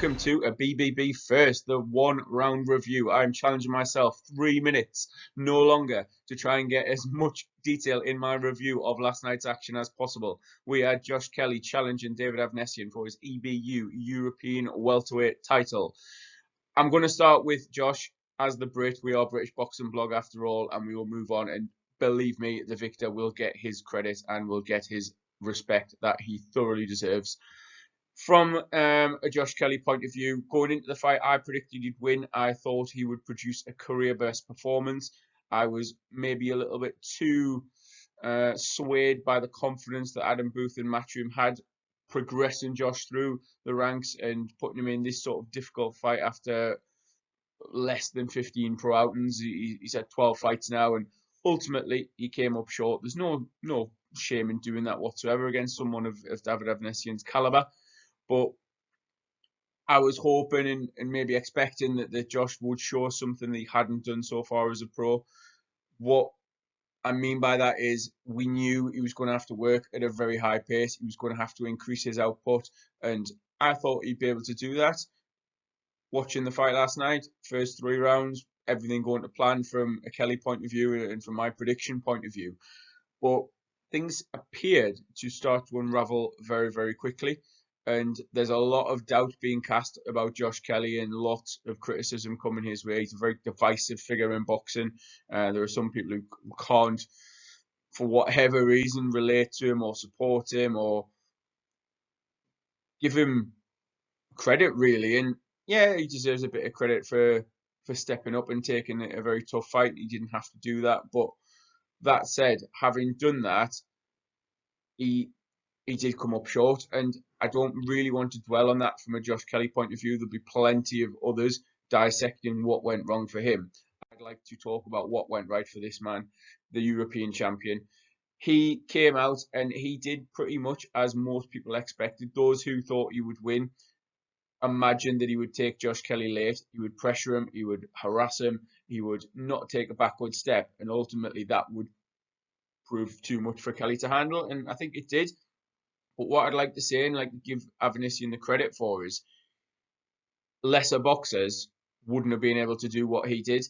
Welcome to a BBB First, the one round review. I'm challenging myself 3 minutes, no longer, to try and get as much detail in my review of last night's action as possible. We had Josh Kelly challenging David Avanesyan for his EBU European welterweight title. I'm going to start with Josh. As the Brit, we are British Boxing Blog after all, and we will move on. And believe me, the victor will get his credit and will get his respect that he thoroughly deserves. From a Josh Kelly point of view, going into the fight, I predicted he'd win. I thought he would produce a career-best performance. I was maybe a little bit too swayed by the confidence that Adam Booth and Matchroom had progressing Josh through the ranks and putting him in this sort of difficult fight after less than 15 pro outings. He's had 12 fights now, and ultimately he came up short. There's no shame in doing that whatsoever against someone of David Avanesyan's caliber. But I was hoping and maybe expecting that Josh would show something that he hadn't done so far as a pro. What I mean by that is we knew he was going to have to work at a very high pace. He was going to have to increase his output. And I thought he'd be able to do that. Watching the fight last night, first 3 rounds, everything going to plan from a Kelly point of view and from my prediction point of view. But things appeared to start to unravel very, very quickly. And there's a lot of doubt being cast about Josh Kelly and lots of criticism coming his way. He's a very divisive figure in boxing. There are some people who can't, for whatever reason, relate to him or support him or give him credit, really. And yeah, he deserves a bit of credit for stepping up and taking a very tough fight. He didn't have to do that. But that said, having done that, he did come up short, and I don't really want to dwell on that from a Josh Kelly point of view. There'll be plenty of others dissecting what went wrong for him. I'd like to talk about what went right for this man, the European champion. He came out and he did pretty much as most people expected. Those who thought he would win imagined that he would take Josh Kelly late, he would pressure him, he would harass him, he would not take a backward step, and ultimately that would prove too much for Kelly to handle, and I think it did. But what I'd like to say and like to give Avanesyan the credit for is lesser boxers wouldn't have been able to do what he did.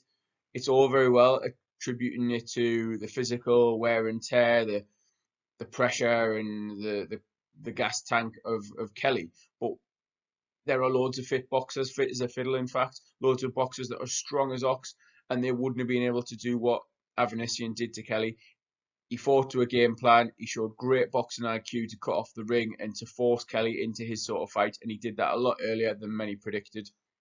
It's all very well attributing it to the physical wear and tear, the pressure and the gas tank of Kelly. But there are loads of fit boxers, fit as a fiddle in fact, loads of boxers that are strong as ox, and they wouldn't have been able to do what Avanesyan did to Kelly. He fought to a game plan. He showed great boxing IQ to cut off the ring and to force Kelly into his sort of fight. And he did that a lot earlier than many predicted.